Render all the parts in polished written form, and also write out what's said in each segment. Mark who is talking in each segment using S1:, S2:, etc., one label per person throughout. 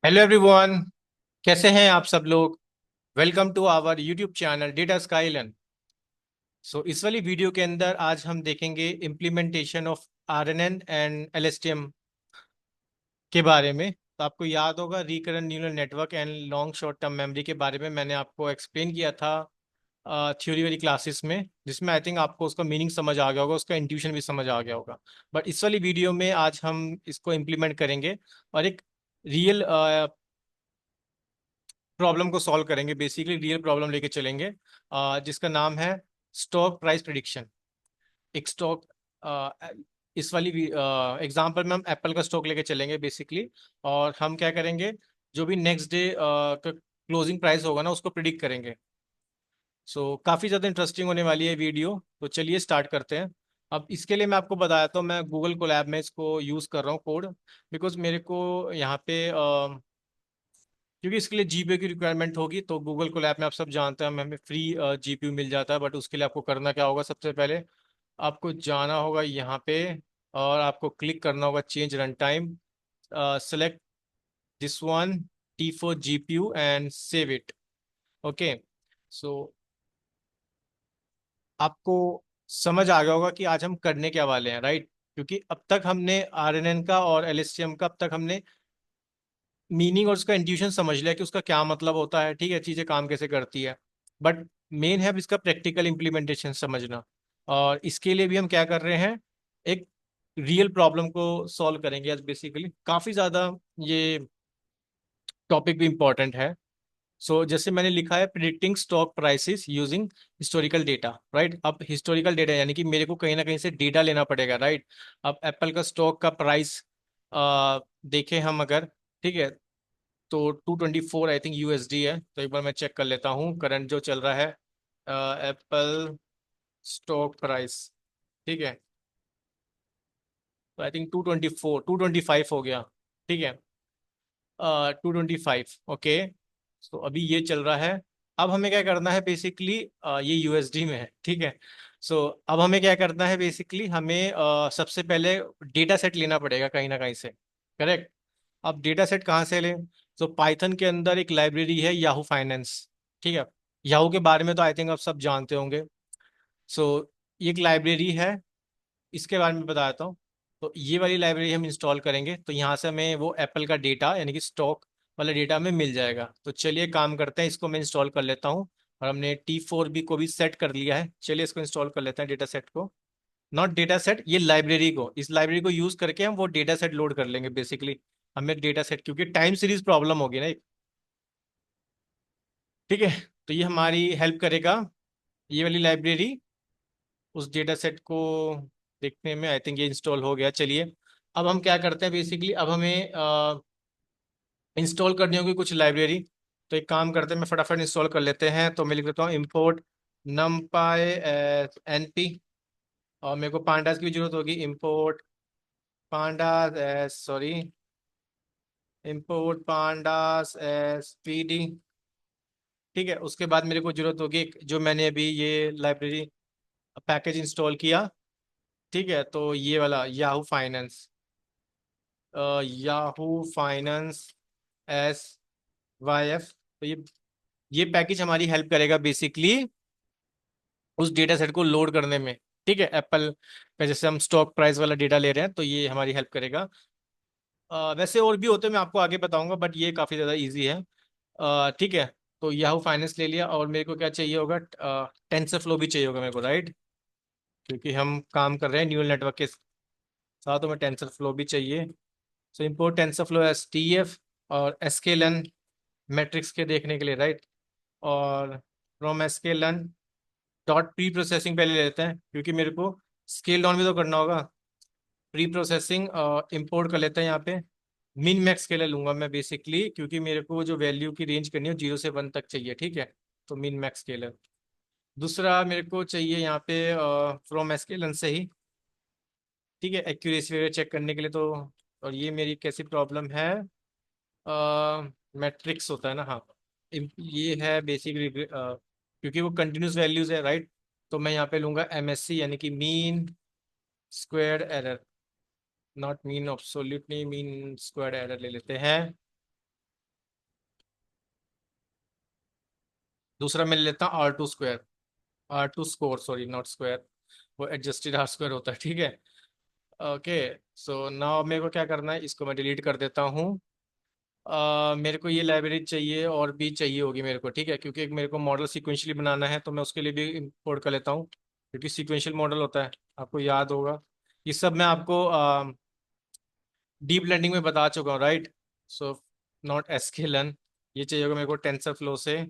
S1: Hello everyone. कैसे हैं आप सब लोग। Welcome to our YouTube channel Data Skylan. इस वाली वीडियो के अंदर आज हम देखेंगे implementation of RNN and LSTM के बारे में। तो आपको याद होगा recurrent neural network and long short term memory के बारे में मैंने आपको एक्सप्लेन किया था थ्योरी वाली क्लासेस में, जिसमें आई थिंक आपको उसका मीनिंग समझ आ गया होगा, उसका इंट्यूशन भी समझ आ गया होगा। बट इस वाली वीडियो में आज हम इसको इम्प्लीमेंट करेंगे और एक रियल प्रॉब्लम को सॉल्व करेंगे। बेसिकली रियल प्रॉब्लम लेके चलेंगे जिसका नाम है स्टॉक प्राइस प्रिडिक्शन। एक स्टॉक इस वाली एग्जांपल में हम एप्पल का स्टॉक लेके चलेंगे बेसिकली। और हम क्या करेंगे, जो भी नेक्स्ट डे का क्लोजिंग प्राइस होगा ना उसको प्रिडिक्ट करेंगे। काफ़ी ज़्यादा इंटरेस्टिंग होने वाली है वीडियो। तो चलिए स्टार्ट करते हैं। अब इसके लिए मैं आपको बताया तो मैं गूगल कोलैब में इसको यूज़ कर रहा हूँ कोड, बिकॉज मेरे को यहाँ पे क्योंकि इसके लिए जीपीयू की रिक्वायरमेंट होगी। तो गूगल कोलैब में आप सब जानते हैं हमें फ्री जीपीयू मिल जाता है। बट उसके लिए आपको करना क्या होगा, सबसे पहले आपको जाना होगा यहाँ पे और आपको क्लिक करना होगा change run time, select this one, T four GPU and save it. Okay. So आपको समझ आ गया होगा कि आज हम करने क्या वाले हैं, राइट। क्योंकि अब तक हमने आरएनएन का और एलएसटीएम का अब तक हमने मीनिंग और उसका इंट्यूशन समझ लिया कि उसका क्या मतलब होता है, ठीक है, चीज़ें काम कैसे करती है। बट मेन है अब इसका प्रैक्टिकल इम्प्लीमेंटेशन समझना। और इसके लिए भी हम क्या कर रहे हैं, एक रियल प्रॉब्लम को सॉल्व करेंगे आज। बेसिकली काफ़ी ज़्यादा ये टॉपिक भी इम्पोर्टेंट है। जैसे मैंने लिखा है predicting stock prices using historical data, right. अब हिस्टोरिकल डेटा यानी कि मेरे को कहीं ना कहीं से डेटा लेना पड़ेगा, राइट। अब एप्पल का स्टॉक का प्राइस देखें हम अगर, ठीक है, तो 224 आई थिंक यूएसडी है। तो एक बार मैं चेक कर लेता हूँ करंट जो चल रहा है एप्पल स्टॉक प्राइस, ठीक है। तो आई थिंक 224 225 हो गया, ठीक है। 225, ओके। अभी ये चल रहा है। अब हमें क्या करना है बेसिकली, ये यूएसडी में है, ठीक है। अब हमें क्या करना है बेसिकली, हमें सबसे पहले डेटा सेट लेना पड़ेगा कहीं ना कहीं से, करेक्ट। अब डेटा सेट कहाँ से लें। पाइथन के अंदर एक लाइब्रेरी है याहू फाइनेंस, ठीक है। याहू के बारे में तो आई थिंक आप सब जानते होंगे। ये एक लाइब्रेरी है, इसके बारे में बताता हूँ। तो ये वाली लाइब्रेरी हम इंस्टॉल करेंगे तो यहाँ से हमें वो एप्पल का डेटा यानी कि स्टॉक वाला डेटा हमें मिल जाएगा। तो चलिए काम करते हैं, इसको मैं इंस्टॉल कर लेता हूँ। और हमने T4B को भी सेट कर लिया है। चलिए इसको इंस्टॉल कर लेते हैं, डेटा सेट को, नॉट डेटा सेट, ये लाइब्रेरी को, इस लाइब्रेरी को यूज करके हम वो डेटा सेट लोड कर लेंगे बेसिकली। हमें डेटा सेट क्योंकि टाइम सीरीज प्रॉब्लम होगी ना, ठीक है। तो ये हमारी हेल्प करेगा, ये वाली लाइब्रेरी, उस डेटा सेट को देखने में। आई थिंक ये इंस्टॉल हो गया। चलिए अब हम क्या करते हैं बेसिकली, अब हमें इंस्टॉल करनी होगी कुछ लाइब्रेरी। तो एक काम करते हैं, मैं फटाफट इंस्टॉल कर लेते हैं। तो मैं लिख देता हूँ इम्पोर्ट numpy np। और मेरे को पांडास की भी जरूरत होगी, import pandas, sorry, import pandas S P D, ठीक है। उसके बाद मेरे को जरूरत होगी जो मैंने अभी ये लाइब्रेरी पैकेज इंस्टॉल किया, ठीक है। तो ये वाला Yahoo finance, Yahoo finance S Y F. तो ये पैकेज हमारी हेल्प करेगा बेसिकली उस डेटा सेट को लोड करने में, ठीक है। एप्पल का जैसे हम स्टॉक प्राइस वाला डेटा ले रहे हैं तो ये हमारी हेल्प करेगा। वैसे और भी होते हैं, मैं आपको आगे बताऊंगा, बट ये काफ़ी ज़्यादा इजी है। ठीक है। तो याहू फाइनेंस ले लिया और मेरे को क्या चाहिए होगा, टेंसर फ्लो भी चाहिए होगा मेरे को, राइट। क्योंकि हम काम कर रहे हैं न्यूरल नेटवर्क के साथ, तो हमें टेंसर फ्लो भी चाहिए। Import tensor flow S T F और एसकेलन मैट्रिक्स के देखने के लिए, राइट। और from sklearn dot pre processing पहले लेते हैं क्योंकि मेरे को स्केल डाउन भी तो करना होगा। प्री प्रोसेसिंग इंपोर्ट कर लेते हैं यहाँ पे। मिन मैक्स स्केलर लूंगा मैं बेसिकली, क्योंकि मेरे को जो वैल्यू की रेंज करनी है 0 से 1 तक चाहिए, ठीक है। तो मिन मैक्स स्केलर। दूसरा मेरे को चाहिए यहाँ पे फ्रॉम एसकेलन से ही, ठीक है, एक्यूरेसी वगैरह चेक करने के लिए। तो और ये मेरी कैसी प्रॉब्लम है, मैट्रिक्स होता है ना, हाँ। ये है बेसिकली क्योंकि वो कंटिन्यूस वैल्यूज है, राइट। तो मैं यहाँ पे लूंगा एमएससी यानी कि mean squared error, not mean absolutely, mean squared error ले लेते हैं। दूसरा मैं ले लेता हूँ R2 square, R2 score, sorry not square, वो एडजस्टेड R स्क्वायर होता है, ठीक है। ओके, सो नाउ मेरे को क्या करना है, इसको मैं डिलीट कर देता हूँ। मेरे को ये लाइब्रेरी चाहिए और भी चाहिए होगी मेरे को, ठीक है, क्योंकि एक मेरे को मॉडल सीक्वेंशियली बनाना है, तो मैं उसके लिए भी इंपोर्ट कर लेता हूँ, क्योंकि सीक्वेंशियल मॉडल होता है, आपको याद होगा। ये सब मैं आपको डीप लर्निंग में बता चुका हूँ, राइट। सो नॉट sklearn, ये चाहिए होगा मेरे को टेंसर फ्लो से,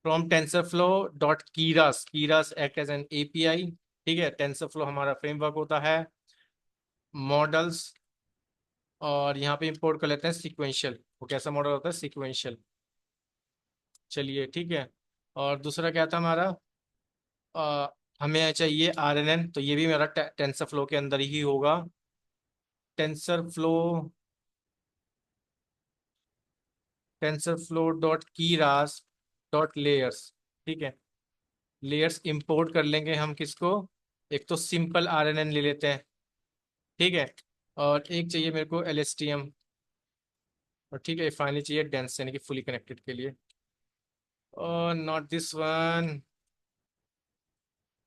S1: from TensorFlow dot Keras, Keras act as an API, ठीक है। टेंसर फ्लो हमारा फ्रेमवर्क होता है, मॉडल्स, और यहाँ पे इंपोर्ट कर लेते हैं सीक्वेंशियल। वो कैसा मॉडल होता है, सीक्वेंशियल। चलिए ठीक है। और दूसरा क्या था हमारा, हमें चाहिए RNN, तो ये भी मेरा टेंसर फ्लो के अंदर ही होगा। TensorFlow, TensorFlow dot Keras dot layers, ठीक है। लेयर्स इंपोर्ट कर लेंगे हम किसको, एक तो सिंपल RNN ले लेते हैं, ठीक है। और एक चाहिए मेरे को LSTM, और ठीक है फाइनली चाहिए डेंस, यानी कि फुली कनेक्टेड के लिए, और नॉट दिस वन,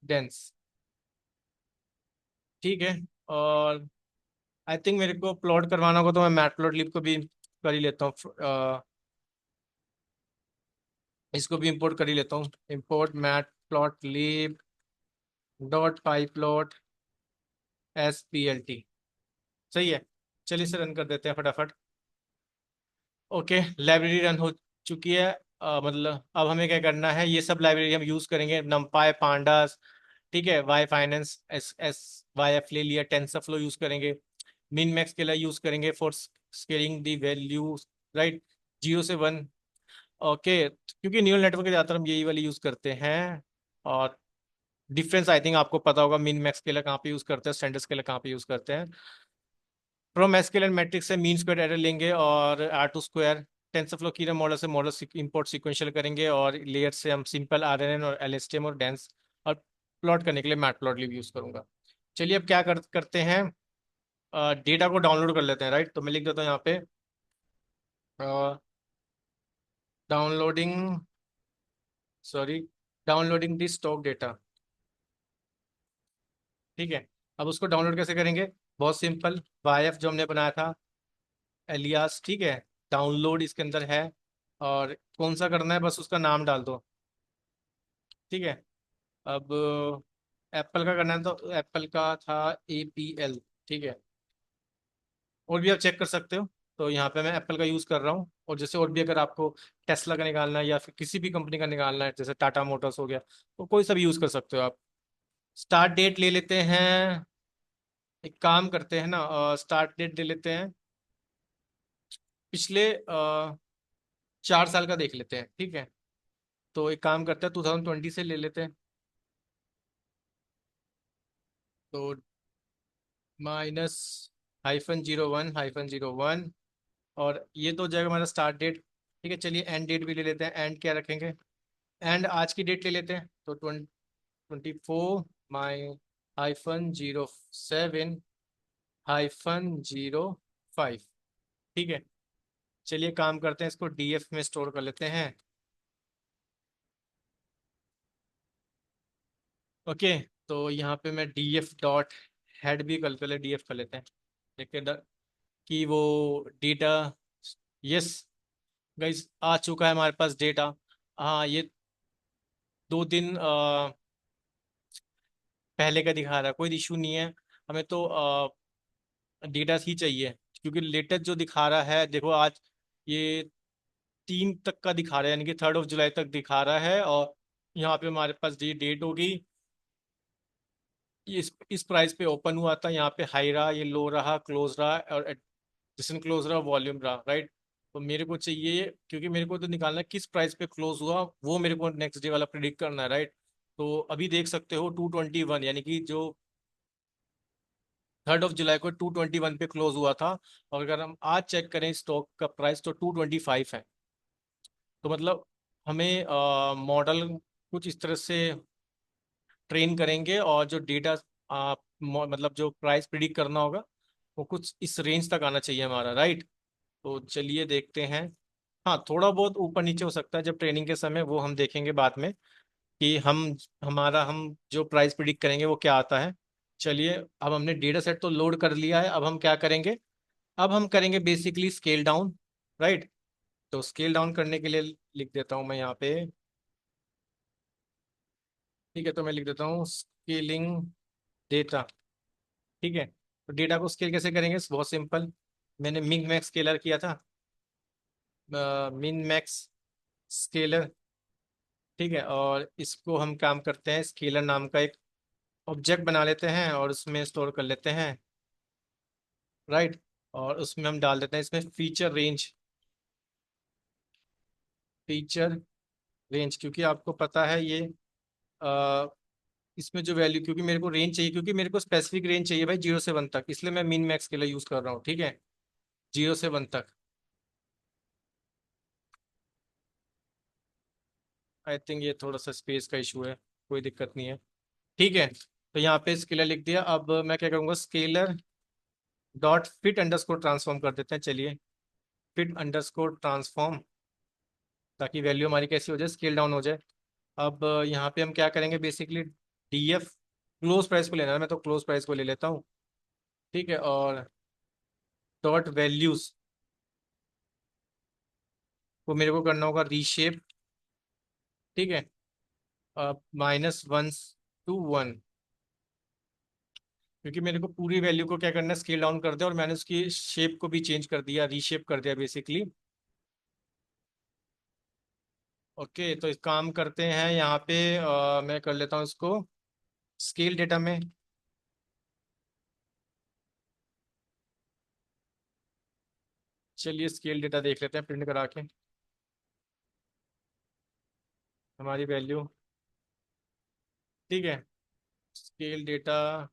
S1: डेंस, ठीक है। और आई थिंक मेरे को प्लॉट करवाना होगा, तो मैं मैटप्लॉटलिब को भी कर ही लेता हूँ, इसको भी इंपोर्ट कर ही लेता हूँ, import matplotlib dot pyplot SPLT, सही है। चलिए इसे रन कर देते हैं फटाफट। ओके, लाइब्रेरी रन हो चुकी है। मतलब अब हमें क्या करना है, ये सब लाइब्रेरी हम यूज करेंगे, नमपाई, पांडास, ठीक है, Y finance, S S Y F ले लिया, टेंसरफ्लो यूज करेंगे, मिन मैक्स के लिए यूज करेंगे for scaling the value, right, 0 से 1। ओके, क्योंकि न्यूरल नेटवर्क के ज़्यादातर हम यही वाली यूज करते हैं। और डिफरेंस आई थिंक आपको पता होगा, मिन मैक्स के लिए कहाँ पे यूज करते हैं, स्टैंडर्ड्स के लिए कहाँ पे यूज करते हैं। फ्रॉम एसक्यूएल एंड मैट्रिक्स से मीन स्क्वायर एरर लेंगे, और R2 स्क्वायर, टेंसरफ्लो कीरा मॉडल से मॉडल इंपोर्ट सीक्वेंशियल करेंगे, और लेयर से हम सिंपल RNN और LSTM और डेंस, और प्लॉट करने के लिए मैटप्लॉटलिब यूज करूंगा। चलिए अब क्या करते हैं, डेटा को डाउनलोड कर लेते हैं, राइट। तो मैं लिख देता हूँ यहाँ पे डाउनलोडिंग, सॉरी, डाउनलोडिंग दी स्टॉक डेटा, ठीक है। अब उसको डाउनलोड कैसे करेंगे, बहुत सिंपल, वाईएफ जो हमने बनाया था, एलियास, ठीक है, डाउनलोड इसके अंदर है, और कौन सा करना है, बस उसका नाम डाल दो, ठीक है। अब एप्पल का करना है, तो एप्पल का था APL, ठीक है। और भी आप चेक कर सकते हो, तो यहाँ पे मैं एप्पल का यूज़ कर रहा हूँ, और जैसे और भी अगर आपको टेस्ला का निकालना है, या फिर किसी भी कंपनी का निकालना है, जैसे टाटा मोटर्स हो गया, तो कोई सा भी यूज़ कर सकते हो आप। स्टार्ट डेट ले लेते हैं, एक काम करते हैं ना, स्टार्ट डेट ले लेते हैं, पिछले 4 साल का देख लेते हैं, ठीक है। तो एक काम करते हैं, 2020 से ले लेते हैं, तो माइनस -01/01, और ये तो हो जाएगा हमारा स्टार्ट डेट, ठीक है। चलिए एंड डेट भी ले लेते हैं, एंड क्या रखेंगे, एंड आज की डेट ले लेते हैं, तो 24/07/05, ठीक है। चलिए काम करते हैं, इसको DF में स्टोर कर लेते हैं। ओके, तो यहाँ पे मैं DF डॉट हेड भी कल पहले DF कर लेते हैं, देखते हैं कि वो डेटा, यस गाइस, आ चुका है हमारे पास डेटा। हाँ, ये 2 दिन पहले का दिखा रहा है, कोई इशू नहीं है, हमें तो डेटा ही चाहिए, क्योंकि लेटेस्ट जो दिखा रहा है, देखो आज ये 3 तक का दिखा रहा है, यानी कि 3rd of July तक दिखा रहा है, और यहाँ पे हमारे पास ये डेट होगी, ये इस प्राइस पे ओपन हुआ था, यहाँ पे हाई रहा, ये लो रहा, क्लोज रहा, और जिसन क्लोज रहा, वॉल्यूम रहा, राइट। तो मेरे को चाहिए, क्योंकि मेरे को तो निकालना है किस प्राइस पे क्लोज हुआ, वो मेरे को नेक्स्ट डे वाला प्रिडिक्ट करना है, राइट। तो अभी देख सकते हो 221, यानी कि जो 3rd of July को 221 पे क्लोज हुआ था, और अगर हम आज चेक करें स्टॉक का प्राइस, तो 225 है। तो मतलब हमें मॉडल कुछ इस तरह से ट्रेन करेंगे, और जो डेटा मतलब जो प्राइस प्रिडिक्ट करना होगा, वो कुछ इस रेंज तक आना चाहिए हमारा, राइट। तो चलिए देखते हैं, हाँ, थोड़ा बहुत ऊपर नीचे हो सकता है जब ट्रेनिंग के समय, वो हम देखेंगे बाद में कि हम जो प्राइस प्रिडिक्ट करेंगे वो क्या आता है। चलिए, अब हमने डेटा सेट तो लोड कर लिया है, अब हम क्या करेंगे, अब हम करेंगे बेसिकली स्केल डाउन, राइट। तो स्केल डाउन करने के लिए लिख देता हूँ मैं यहाँ पे। ठीक है, तो मैं लिख देता हूँ स्केलिंग डेटा। ठीक है, तो डेटा को स्केल कैसे करेंगे, बहुत सिंपल। मैंने मिन मैक्स स्केलर किया था, मिन मैक्स स्केलर। ठीक है, और इसको हम काम करते हैं, स्केलर नाम का एक ऑब्जेक्ट बना लेते हैं और उसमें स्टोर कर लेते हैं, राइट। और उसमें हम डाल देते हैं इसमें फीचर रेंज। फीचर रेंज, क्योंकि आपको पता है ये अ, इसमें जो वैल्यू, क्योंकि मेरे को रेंज चाहिए, क्योंकि मेरे को स्पेसिफिक रेंज चाहिए भाई 0 से 1 तक, इसलिए मैं मिन मैक्स के लिए यूज कर रहा हूँ। ठीक है, 0 से 1 तक। आई थिंक ये थोड़ा सा स्पेस का इशू है, कोई दिक्कत नहीं है। ठीक है, तो यहाँ पे स्केलर लिख दिया। अब मैं क्या करूँगा, scaler dot fit underscore transform कर देते हैं। चलिए, फिट अंडरस्कोर ट्रांसफॉर्म, ताकि वैल्यू हमारी कैसी हो जाए, स्केल डाउन हो जाए। अब यहाँ पे हम क्या करेंगे, बेसिकली डीएफ क्लोज प्राइस को लेना है, मैं तो क्लोज प्राइस को ले लेता हूँ। ठीक है, और डॉट वैल्यूज को मेरे को करना होगा रीशेप। ठीक है, -1 to 1, क्योंकि मेरे को पूरी वैल्यू को क्या करना है, स्केल डाउन कर दिया, और मैंने उसकी शेप को भी चेंज कर दिया, रीशेप कर दिया बेसिकली। ओके, तो इस काम करते हैं यहाँ पे, मैं कर लेता हूँ इसको स्केल डेटा में। चलिए, स्केल डेटा देख लेते हैं प्रिंट करा के, हमारी वैल्यू। ठीक है, स्केल डेटा,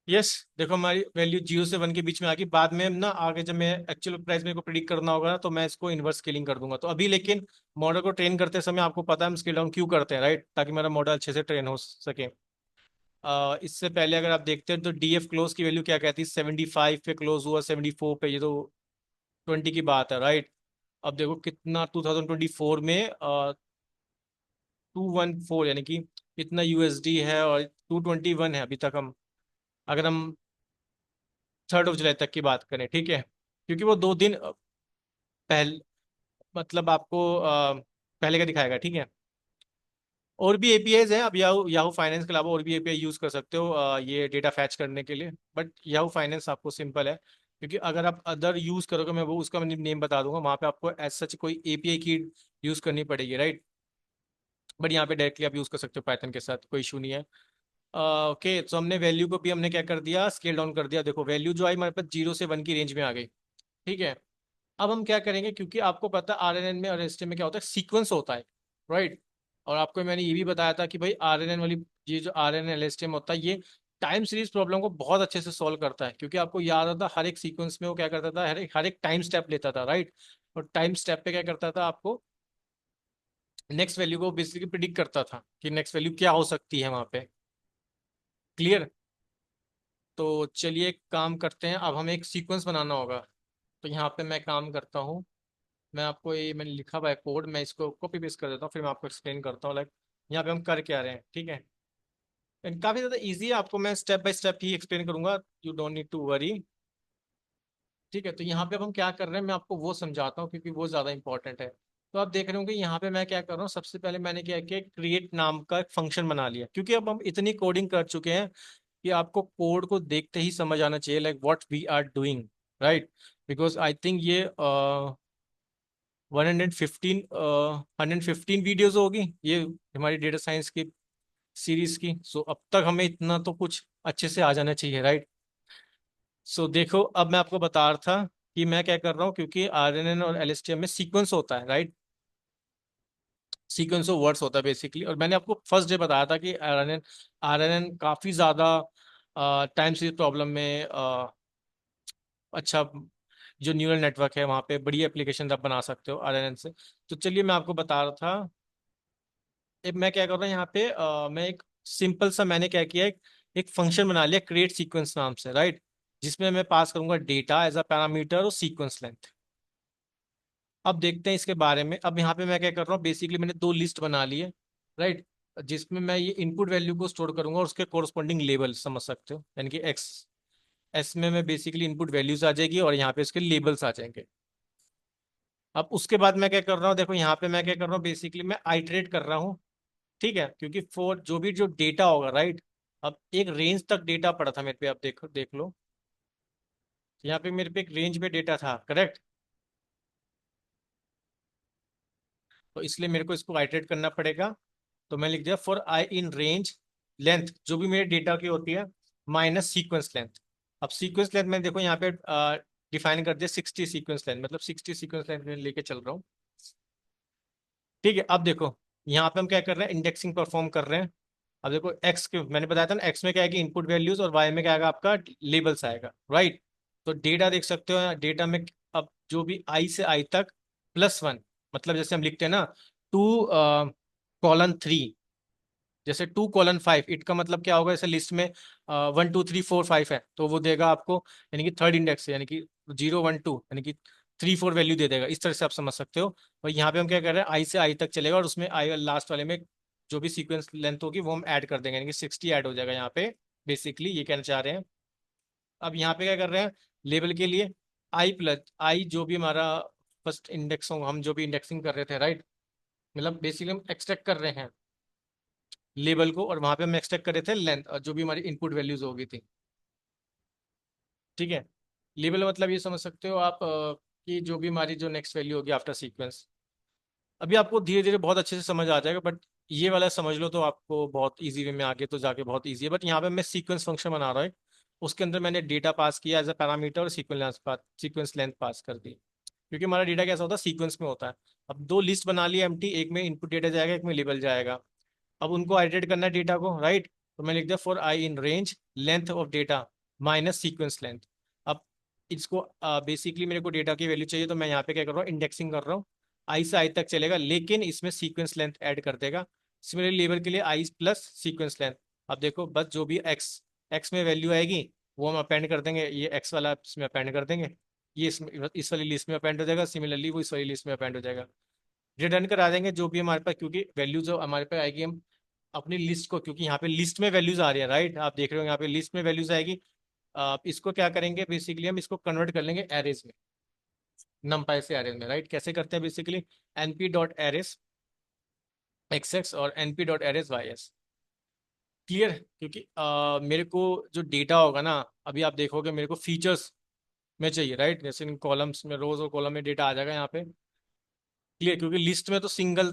S1: यस। देखो, हमारी वैल्यू 0 से 1 के बीच में आ गई। बाद में ना आगे जब मैं एक्चुअल प्राइस मेरे को प्रिडिक्ट करना होगा ना, तो मैं इसको इन्वर्स स्केलिंग कर दूंगा। तो अभी लेकिन मॉडल को ट्रेन करते समय आपको पता है हम स्केल डाउन क्यों करते हैं, राइट, ताकि मेरा मॉडल अच्छे से ट्रेन हो सके। इससे पहले अगर आप देखते हैं तो डीएफ क्लोज की वैल्यू क्या कहती है, 75 पे क्लोज हुआ, 74 पे, ये तो 20 की बात है, राइट। अब देखो कितना 2024 में 214, यानी कि इतना यूएसडी है, और 221 है अभी तक। हम अगर हम 3 जुलाई तक की बात करें, ठीक है, क्योंकि वो 2 दिन पहले, मतलब आपको पहले का दिखाएगा। ठीक है, और भी एपीआईज हैं, अब याहू याहू फाइनेंस के अलावा और भी एपीआई यूज कर सकते हो ये डेटा फैच करने के लिए, बट याहू फाइनेंस आपको सिंपल है। क्योंकि अगर आप अदर यूज करोगे, मैं वो उसका नेम बता दूंगा, वहाँ पे आपको एज सच कोई एपीआई की यूज करनी पड़ेगी, राइट। बट यहाँ पे डायरेक्टली आप यूज कर सकते हो पाइथन के साथ, कोई इशू नहीं है। ओके, तो हमने वैल्यू को भी हमने क्या कर दिया, स्केल डाउन कर दिया। देखो वैल्यू जो आई हमारे पास 0 से 1 की रेंज में आ गई। ठीक है, अब हम क्या करेंगे, क्योंकि आपको पता है आरएनएन में और एसटीएम में क्या होता है, सीक्वेंस होता है, राइट। और आपको मैंने ये भी बताया था कि भाई आरएनएन वाली, ये जो आरएनएन एलएसटीएम होता है, ये टाइम सीरीज प्रॉब्लम को बहुत अच्छे से सॉल्व करता है। क्योंकि आपको याद आता, हर एक सीक्वेंस में वो क्या करता था, हर एक टाइम स्टेप लेता था, राइट। और टाइम स्टेप पे क्या करता था, आपको नेक्स्ट वैल्यू को बेसिकली प्रिडिक्ट करता था कि नेक्स्ट वैल्यू क्या हो सकती है वहां पे। क्लियर। तो चलिए एक काम करते हैं, अब हमें एक सीक्वेंस बनाना होगा। तो यहाँ पे मैं काम करता हूँ, मैं आपको ये मैंने लिखा हुआ है कोड, मैं इसको कॉपी पेस्ट कर देता हूँ, फिर मैं आपको एक्सप्लेन करता हूँ लाइक यहाँ पे हम कर क्या रहे हैं। ठीक है, एंड काफी ज्यादा इजी है, आपको मैं स्टेप बाय स्टेप ही एक्सप्लेन करूंगा, you don't need to worry. ठीक है, तो यहाँ पे अब हम क्या कर रहे हैं, मैं आपको वो समझाता हूँ, क्योंकि वो ज्यादा इंपॉर्टेंट है। तो आप देख रहे होंगे यहाँ पे मैं क्या कर रहा हूँ, सबसे पहले मैंने क्या किया, क्रिएट नाम का एक फंक्शन बना लिया। क्योंकि अब हम इतनी कोडिंग कर चुके हैं कि आपको कोड को देखते ही समझ आना चाहिए, like what we are doing, right. Because I think ये 115 115 वीडियोज होगी ये हमारी डेटा साइंस की सीरीज की। सो अब तक हमें इतना तो कुछ अच्छे से आ जाना चाहिए, राइट। सो देखो, अब मैं आपको बता रहा था कि मैं क्या कर रहा हूँ, क्योंकि आरएनएन और एलएसटीएम में सीक्वेंस होता है, राइट। सीक्वेंस ऑफ वर्ड्स होता है बेसिकली। और मैंने आपको फर्स्ट डे बताया था कि आरएनएन आरएनएन काफी ज्यादा टाइम सीरीज प्रॉब्लम में अच्छा, जो न्यूरल नेटवर्क है वहाँ पे बड़ी एप्लीकेशन आप बना सकते हो आरएनएन से। तो चलिए मैं आपको बता रहा था, एक मैं क्या कर रहा हूँ यहाँ पे, मैं एक सिंपल सा मैंने क्या किया, एक फंक्शन बना लिया क्रिएट सीक्वेंस नाम से, राइट। जिसमें मैं पास करूंगा डेटा एज अ पैरामीटर और सीक्वेंस लेंथ। अब देखते हैं इसके बारे में। अब यहाँ पे मैं क्या कर रहा हूँ, बेसिकली मैंने दो लिस्ट बना ली है, राइट, जिसमें मैं ये इनपुट वैल्यू को स्टोर करूंगा और उसके कोरस्पॉन्डिंग लेबल समझ सकते हो, यानी कि एक्स एस में मैं बेसिकली इनपुट वैल्यूज आ जाएगी और यहाँ पे इसके लेबल्स आ जाएंगे। अब उसके बाद मैं क्या कर रहा हूँ, देखो यहाँ पे मैं क्या कर रहा हूँ, बेसिकली मैं आइटरेट कर रहा हूँ, ठीक है, क्योंकि फॉर जो भी जो डेटा होगा, राइट, अब एक रेंज तक डेटा पड़ा था मेरे पे, अब देखो देख लो, यहाँ पे मेरे पे एक रेंज पे डेटा था, करेक्ट, तो इसलिए मेरे को इसको आइटरेट करना पड़ेगा। तो मैं लिख दिया for I in range length जो भी मेरे डेटा की होती है माइनस सीक्वेंस लेंथ। अब सीक्वेंस लेंथ मैं देखो यहाँ पे डिफाइन कर दिया 60 सीक्वेंस लेंथ, मतलब 60 सीक्वेंस लेंथ में लेके चल रहा हूँ, ठीक है। अब देखो यहाँ पे हम क्या कर रहे हैं, इंडेक्सिंग परफॉर्म कर रहे हैं। अब देखो एक्स के मैंने बताया था ना, एक्स में क्या है कि इनपुट वैल्यूज और वाई में क्या आएगा आपका लेबल्स आएगा, राइट। तो डेटा देख सकते हो डेटा में, अब जो भी आई से आई तक +1, मतलब जैसे हम लिखते हैं ना 2:3, जैसे 2:5, इट का मतलब क्या होगा, जैसे लिस्ट में 1 2 3 4 5 है तो वो देगा आपको, यानी कि थर्ड इंडेक्स है, यानी कि 0 1 2, यानी कि 3 4 वैल्यू दे देगा, इस तरह से आप समझ सकते हो। और यहाँ पे हम क्या कर रहे हैं, आई से आई तक चलेगा और उसमें आई लास्ट वाले में जो भी सीक्वेंस लेंथ होगी वो हम ऐड कर देंगे, यानी कि 60 ऐड हो जाएगा यहाँ पे, बेसिकली ये कहना चाह रहे हैं। अब यहाँ पे क्या कर रहे हैं, लेवल के लिए आई प्लस आई जो भी हमारा फर्स्ट इंडेक्स हो, हम जो भी इंडेक्सिंग कर रहे थे, राइट, मतलब बेसिकली हम एक्सट्रैक्ट कर रहे हैं लेबल को, और वहां पे हम एक्सट्रैक्ट कर रहे थे लेंथ जो भी हमारी इनपुट वैल्यूज होगी थी, ठीक है। लेबल मतलब ये समझ सकते हो आप कि जो भी हमारी जो नेक्स्ट वैल्यू होगी आफ्टर सीक्वेंस। अभी आपको धीरे धीरे बहुत अच्छे से समझ आ जाएगा, बट ये वाला समझ लो तो आपको बहुत इजी वे में आगे तो जाके बहुत इजी है। बट यहाँ पे मैं सीक्वेंस फंक्शन बना रहा हूँ, उसके अंदर मैंने डेटा पास किया एज अ पैरामीटर और सीक्वेंस लेंथ पास कर दी, क्योंकि हमारा डेटा कैसा होता है, सीक्वेंस में होता है। अब दो लिस्ट बना ली एम्प्टी, एक में इनपुट डेटा जाएगा, एक में लेबल जाएगा। अब उनको आइटरेट करना है डेटा को, राइट, तो मैं लिख दिया for I in range length of data minus sequence length. अब इसको बेसिकली मेरे को डेटा की वैल्यू चाहिए, तो मैं यहाँ पे क्या कर रहा हूँ, इंडेक्सिंग कर रहा हूँ, आई से आई तक चलेगा लेकिन इसमें सीक्वेंस लेंथ ऐड कर देगा। सिमिलरली लेवल के लिए आई प्लस सीक्वेंस लेंथ। अब देखो बस जो भी एक्स एक्स में वैल्यू आएगी वो हम अपेंड कर देंगे, ये एक्स वाला इसमें अपेंड कर देंगे, ये इस वाली लिस्ट में अपेंड हो जाएगा, सिमिलरली वो इस वाली लिस्ट में अपेंड हो जाएगा। रिटर्न करा देंगे जो भी हमारे पास, क्योंकि वैल्यू जो हमारे पास आएगी हम अपनी लिस्ट को, क्योंकि यहाँ पे लिस्ट में वैल्यूज आ रही है, राइट, आप देख रहे हो यहाँ पे लिस्ट में वैल्यूज आएगी। आप इसको क्या करेंगे, बेसिकली हम इसको कन्वर्ट कर लेंगे एरेज में, नमपाई से एरेज में, राइट। कैसे करते हैं, basically np dot arrays xx और np dot arrays ys, clear. क्योंकि मेरे को जो डेटा होगा ना, अभी आप देखोगे मेरे को फीचर्स में चाहिए, राइट, जैसे इन कॉलम्स में, रोज और कॉलम में डेटा आ जाएगा यहाँ पे, क्लियर, क्योंकि लिस्ट में तो सिंगल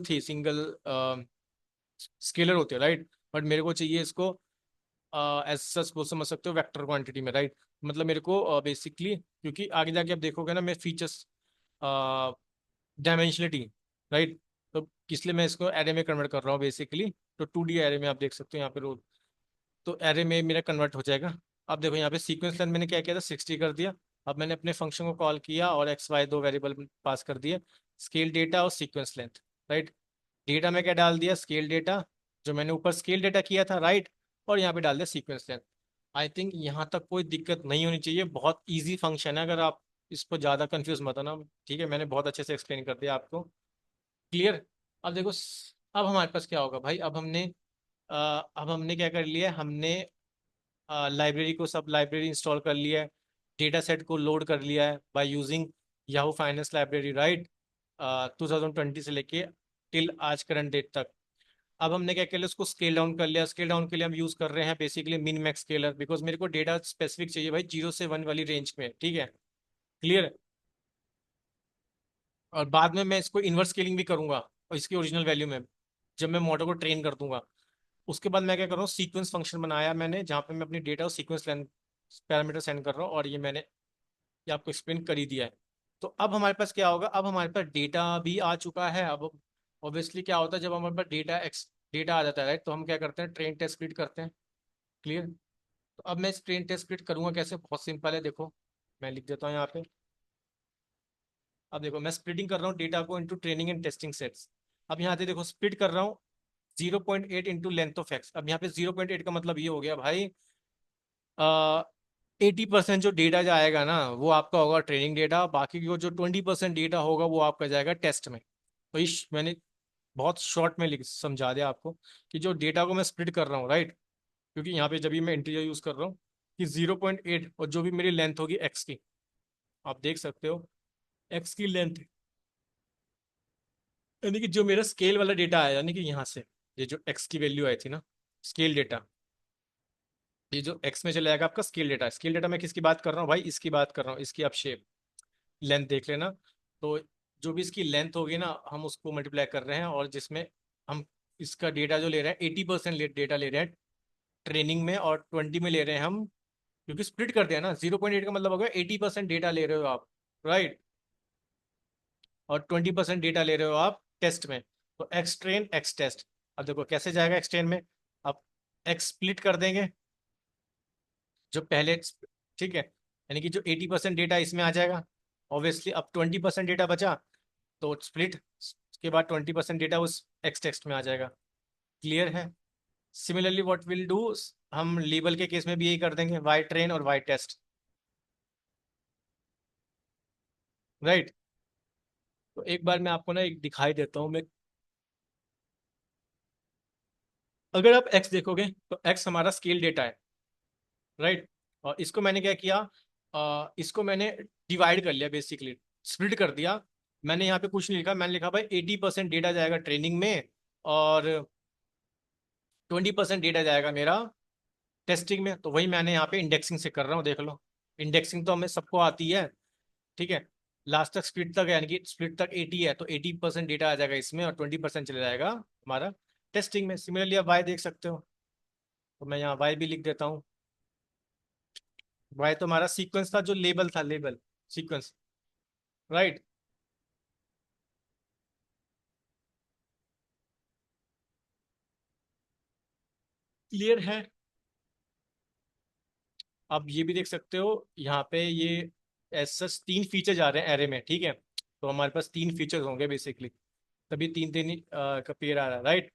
S1: स्केलर होते हैं, राइट, बट मेरे को चाहिए इसको एज सच वो समझ सकते हो वेक्टर क्वांटिटी में, राइट। मतलब मेरे को बेसिकली क्योंकि आगे जाके आप देखोगे ना, मैं फीचर्स डायमेंशनलिटी, राइट, तो इसलिए मैं इसको एरे में कन्वर्ट कर रहा हूँ बेसिकली। तो 2D एरे में आप देख सकते हो यहाँ पे रो, तो एरे में मेरा कन्वर्ट हो जाएगा। अब देखो यहाँ पे सीक्वेंस लेंथ मैंने क्या किया था, 60 कर दिया। अब मैंने अपने फंक्शन को कॉल किया और एक्स वाई दो वेरिएबल पास कर दिए, स्केल डेटा और सीक्वेंस लेंथ, राइट। डेटा में क्या डाल दिया, स्केल डेटा, जो मैंने ऊपर स्केल डेटा किया था, राइट, और यहाँ पे डाल दिया सीक्वेंस लेंथ। आई थिंक यहाँ तक कोई दिक्कत नहीं होनी चाहिए, बहुत ईजी फंक्शन है, अगर आप इसको ज़्यादा कंफ्यूज मत होना, ठीक है, मैंने बहुत अच्छे से एक्सप्लेन कर दिया आपको, क्लियर। अब देखो अब हमारे पास क्या होगा भाई, अब हमने क्या कर लिया, हमने लाइब्रेरी को, सब लाइब्रेरी इंस्टॉल कर लिया है, डेटा सेट को लोड कर लिया है by using Yahoo finance library, right, 2020 से लेके टिल आज करंट डेट तक। अब हमने क्या किया, उसको स्केल डाउन कर लिया। स्केल डाउन के लिए हम यूज कर रहे हैं basically min max scalar, because मेरे को डेटा स्पेसिफिक चाहिए भाई, 0 से 1 वाली रेंज में, ठीक है, क्लियर। और बाद में मैं इसको इनवर्स स्केलिंग भी करूंगा और इसकी ओरिजिनल वैल्यू में, जब मैं मॉडल को ट्रेन कर दूंगा। उसके बाद मैं क्या कर रहा हूँ, सीक्वेंस फंक्शन बनाया मैंने, जहाँ पे मैं अपनी डेटा और सीक्वेंस लेंथ पैरामीटर सेंड कर रहा हूँ, और ये आपको एक्सप्लेन कर ही दिया है। तो अब हमारे पास क्या होगा, अब हमारे पास डेटा भी आ चुका है। अब ऑब्वियसली क्या होता है, जब हमारे पास डेटा आ जाता है, राइट, तो हम क्या करते हैं, ट्रेन टेस्ट स्प्लिट करते हैं, क्लियर। तो अब मैं इस ट्रेन टेस्ट स्प्लिट करूंगा कैसे, बहुत सिंपल है, देखो मैं लिख देता हूँ यहाँ पे। अब देखो मैं स्प्लिटिंग कर रहा हूँ डेटा को into training and testing sets. अब यहाँ पे देखो स्प्लिट कर रहा हूँ 0.8 इंटू लेंथ ऑफ एक्स। अब यहाँ पे 0.8 का मतलब ये हो गया भाई, 80% जो डेटा जाएगा ना वो आपका होगा ट्रेनिंग डेटा, बाकी जो जो 20% डेटा होगा वो आपका जाएगा टेस्ट में। तो इस मैंने बहुत शॉर्ट में लिख समझा दिया आपको कि जो डेटा को मैं स्प्लिट कर रहा हूँ, राइट, क्योंकि यहाँ पे जब भी मैं इंटीजर यूज कर रहा हूँ कि 0.8 और जो भी मेरी लेंथ होगी एक्स की, आप देख सकते हो एक्स की लेंथ, यानी कि जो मेरा स्केल वाला डेटा आया, यानी कि यहाँ से ये जो एक्स की वैल्यू आई थी ना, स्केल डेटा, ये जो एक्स में चला जाएगा आपका स्केल डेटा। स्केल डेटा मैं किसकी बात कर रहा हूँ भाई, इसकी बात कर रहा हूँ, इसकी आप शेप लेंथ देख लेना। तो जो भी इसकी लेंथ होगी ना हम उसको मल्टीप्लाई कर रहे हैं, और जिसमें हम इसका डेटा जो ले रहे हैं 80% डेटा ले रहे हैं ट्रेनिंग में, और 20 में ले रहे हैं हम, क्योंकि स्प्लिट कर दिया ना, 0.8 का मतलब हो गया 80% डेटा ले रहे हो आप, राइट, और 20% डेटा ले रहे हो आप टेस्ट में। तो एक्स ट्रेन एक्स टेस्ट, अब देखो कैसे जाएगा एक्स ट्रेन में, अब एक्स स्प्लिट कर देंगे जो पहले, ठीक है, यानी कि जो 80% डेटा इसमें आ जाएगा, ऑब्वियसली अब 20% डेटा बचा, तो स्प्लिट के बाद 20% डेटा उस एक्स टेक्स्ट में आ जाएगा। क्लियर है? सिमिलरली व्हाट विल डू, हम लेबल के केस में भी यही कर देंगे, वाई ट्रेन और वाई टेस्ट, राइट। तो एक बार मैं आपको ना एक दिखाई देता हूँ मैं, अगर आप एक्स देखोगे तो एक्स हमारा स्केल डेटा है, राइट, और इसको मैंने क्या किया, इसको मैंने डिवाइड कर लिया, बेसिकली स्प्लिट कर दिया। मैंने यहाँ पे कुछ नहीं लिखा, मैंने लिखा भाई 80% डेटा जाएगा ट्रेनिंग में, और 20% डेटा जाएगा मेरा टेस्टिंग में। तो वही मैंने यहाँ पे इंडेक्सिंग से कर रहा हूँ, देख लो। इंडेक्सिंग तो हमें सबको आती है, ठीक है। लास्ट तक स्प्लिट तक है, यानी कि स्प्लिट तक 80 है, तो 80% डेटा आ जाएगा इसमें, और 20% चले जाएगा हमारा टेस्टिंग में। सिमिलरली आप वाई देख सकते हो, तो मैं यहाँ वाई भी लिख देता हूँ। वाई तो हमारा सीक्वेंस था, जो लेबल था, लेबल सीक्वेंस, राइट। क्लियर है? आप ये भी देख सकते हो यहाँ पे, ये ऐसा तीन फीचर्स आ रहे हैं एरे में, ठीक है। तो हमारे पास तीन फीचर्स होंगे बेसिकली, तभी तीन तीन का पेयर आ रहा है, राइट।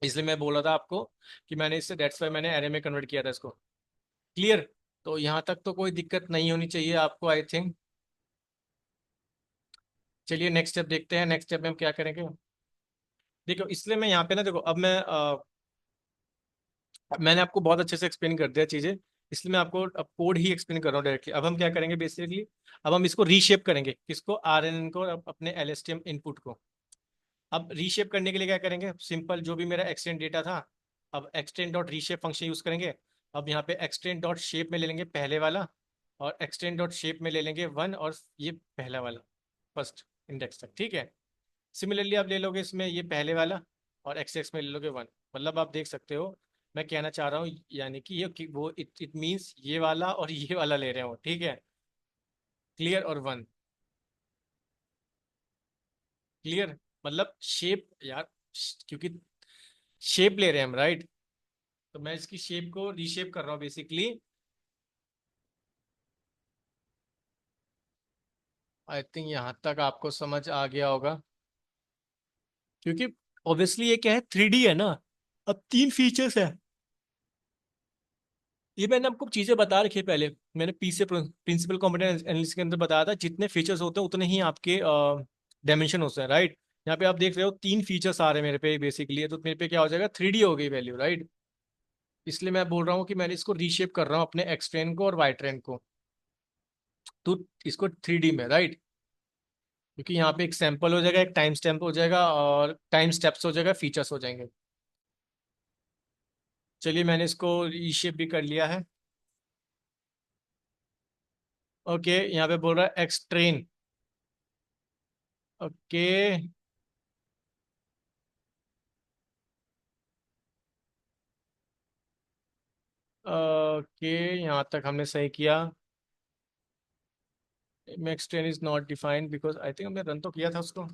S1: इसलिए मैं बोला था आपको कि मैंने इससे, दैट्स वाई मैंने एरे में कन्वर्ट किया था इसको। क्लियर? तो यहाँ तक तो कोई दिक्कत नहीं होनी चाहिए आपको, आई थिंक। चलिए नेक्स्ट स्टेप देखते हैं, नेक्स्ट स्टेप में हम क्या करेंगे। देखो इसलिए मैं यहाँ पे ना, देखो अब मैंने आपको बहुत अच्छे से एक्सप्लेन कर दिया चीज़ें, इसलिए मैं आपको अब कोड ही एक्सप्लेन कर रहा हूँ डायरेक्टली। अब हम क्या करेंगे बेसिकली, अब हम इसको रीशेप करेंगे, किसको, आर एन एन को, अपने L S T M input को। अब रीशेप करने के लिए क्या करेंगे, सिंपल, जो भी मेरा एक्सटेंड डेटा था, अब extend dot reshape function use करेंगे। अब यहाँ पे एक्सटेंड डॉट शेप में ले लेंगे पहले वाला, और एक्सटेंड डॉट शेप में ले लेंगे वन, और ये पहला वाला फर्स्ट इंडेक्स तक, ठीक है। सिमिलरली आप ले लोगे इसमें ये पहले वाला, और एक्स एक्स में ले लोगे वन। मतलब आप देख सकते हो मैं कहना चाह रहा हूँ, यानी कि ये कि वो इट मीन्स ये वाला और ये वाला ले रहे हो, ठीक है। क्लियर? और वन, क्लियर, मतलब शेप यार, क्योंकि शेप ले रहे हैं हम, राइट। तो मैं इसकी शेप को रीशेप कर रहा हूँ बेसिकली। आई थिंक यहाँ तक आपको समझ आ गया होगा, क्योंकि ऑब्वियसली ये क्या है, 3D है ना, अब तीन फीचर्स है। ये मैंने आपको चीजें बता रखी है पहले, मैंने पी से प्रिंसिपल कंपोनेंट एनालिसिस के अंदर बताया था, जितने फीचर्स होते हैं उतने ही आपके डायमेंशन होते हैं, राइट। यहाँ पे आप देख रहे हो तीन फीचर्स आ रहे हैं मेरे पे बेसिकली, तो मेरे पे क्या हो जाएगा, 3D हो गई वैल्यू, राइट। इसलिए मैं बोल रहा हूँ कि मैंने इसको रीशेप कर रहा हूँ अपने एक्स ट्रेन को और वाई ट्रेन को, तो इसको 3D में, राइट। क्योंकि यहाँ पे एक सैंपल हो जाएगा, एक टाइम स्टैम्प हो जाएगा, और टाइम स्टेप्स हो जाएगा, फीचर्स हो जाएंगे। चलिए मैंने इसको रीशेप भी कर लिया है। ओके, यहाँ पे बोल रहा है एक्स ट्रेन। ओके, ओके, यहाँ तक हमने सही किया। Max train is not defined because, I think हमने रन तो किया था उसको।